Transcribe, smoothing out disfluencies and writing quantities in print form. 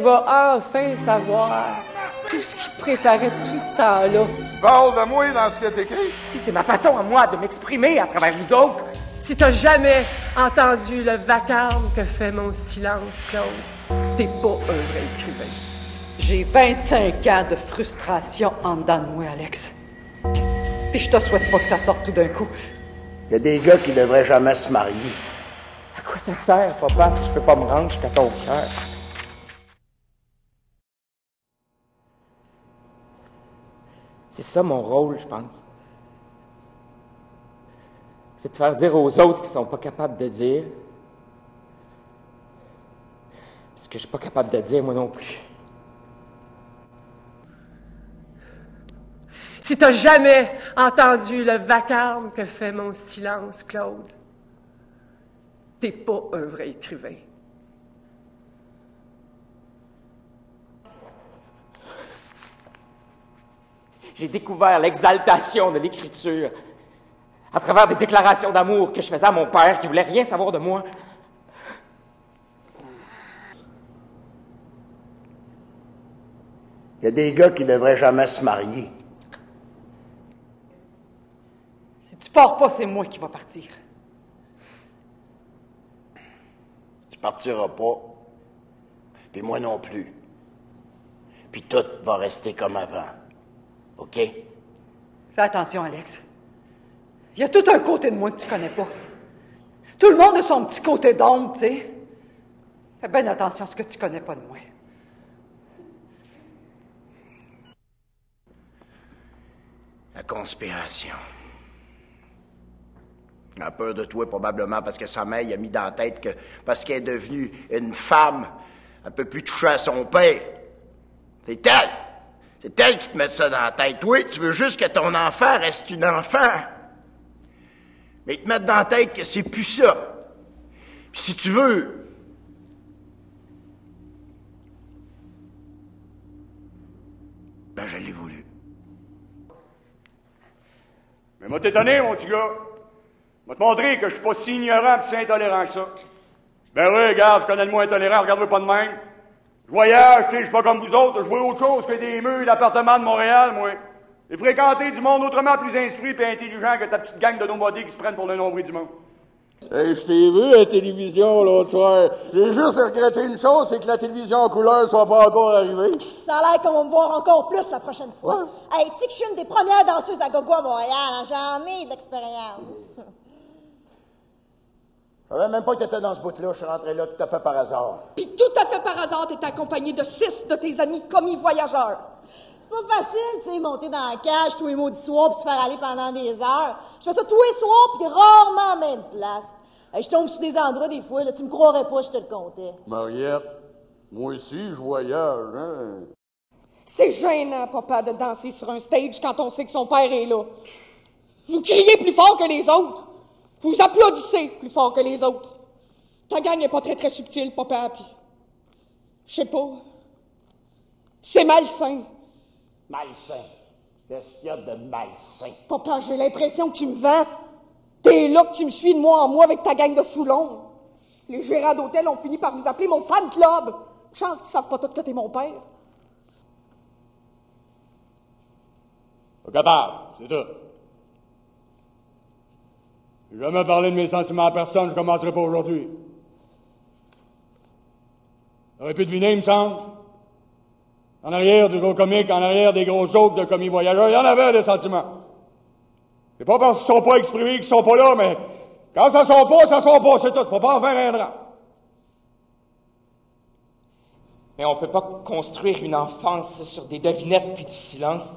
vas enfin savoir tout ce qui préparait tout ce temps-là. Tu parles de moi dans ce que t'écris? Si c'est ma façon à moi de m'exprimer à travers vous autres. Si t'as jamais entendu le vacarme que fait mon silence, Claude, t'es pas un vrai écrivain. J'ai 25 ans de frustration en dedans de moi, Alex. Puis je te souhaite pas que ça sorte tout d'un coup. Il y a des gars qui devraient jamais se marier. À quoi ça sert, papa, si je peux pas me rendre jusqu'à ton cœur? C'est ça mon rôle, je pense. C'est de faire dire aux autres qui sont pas capables de dire ce que je suis pas capable de dire moi non plus. Si t'as jamais entendu le vacarme que fait mon silence, Claude, t'es pas un vrai écrivain. J'ai découvert l'exaltation de l'écriture à travers des déclarations d'amour que je faisais à mon père qui voulait rien savoir de moi. Il y a des gars qui devraient jamais se marier. Si tu pars pas, c'est moi qui va partir. Tu partiras pas. Puis moi non plus. Puis tout va rester comme avant. OK? Fais attention, Alex. Il y a tout un côté de moi que tu connais pas. Tout le monde a son petit côté d'ombre, tu sais. Fais bien attention à ce que tu connais pas de moi. La conspiration. Elle a peur de toi, probablement, parce que sa mère y a mis dans la tête que, parce qu'elle est devenue une femme, elle peut plus toucher à son père. C'est elle. C'est elle qui te met ça dans la tête. Oui, tu veux juste que ton enfant reste une enfant. Mais ils te mettent dans la tête que c'est plus ça. Puis si tu veux... Ben, je l'ai voulu. Mais moi, t'étonné, mon petit gars. Je vais te montrer que je suis pas si ignorant et si intolérant que ça. Ben oui, regarde, je connais le mot intolérant, regarde-moi pas de même. Je voyage, tu sais, je suis pas comme vous autres, je vois autre chose que des murs d'appartements de Montréal, moi. J'ai fréquenté du monde autrement plus instruit et intelligent que ta petite gang de nobody qui se prennent pour le nombril du monde. Hey, je t'ai vu à la télévision l'autre soir. J'ai juste regretté une chose, c'est que la télévision en couleur soit pas encore arrivée. Ça a l'air qu'on va me voir encore plus la prochaine fois. Ouais. Hey, tu sais que je suis une des premières danseuses à gogo à Montréal. Hein? J'en ai de l'expérience. Je savais même pas que t'étais dans ce bout-là. Je suis rentré là tout à fait par hasard. Puis tout à fait par hasard, t'es accompagné de 6 de tes amis commis voyageurs. C'est pas facile, tu sais, monter dans la cage tous les maudits soirs puis se faire aller pendant des heures. Je fais ça tous les soirs puis rarement à la même place. Hey, je tombe sur des endroits des fois, là, tu me croirais pas, je te le comptais. Mariette, moi aussi, je voyage, hein? C'est gênant, papa, de danser sur un stage quand on sait que son père est là. Vous criez plus fort que les autres. Vous applaudissez plus fort que les autres. Ta gang n'est pas très, très subtile, papa, puis... Je sais pas. C'est malsain. Malsain. Qu'est-ce qu'il y a de malsain? Papa, j'ai l'impression que tu me vends. T'es là que tu me suis de mois en mois avec ta gang de Soulon. Les gérants d'hôtel ont fini par vous appeler mon fan club. Chance qu'ils savent pas tout que t'es mon père. Pas capable, c'est tout. J'ai jamais parlé de mes sentiments à personne, je commencerai pas aujourd'hui. J'aurais pu deviner, il me semble. En arrière du gros comique, en arrière des gros jokes de commis voyageurs, il y en avait des sentiments. C'est pas parce qu'ils sont pas exprimés qu'ils sont pas là, mais quand ça sont pas, c'est tout. Faut pas en faire un drame. Mais on peut pas construire une enfance sur des devinettes puis du silence.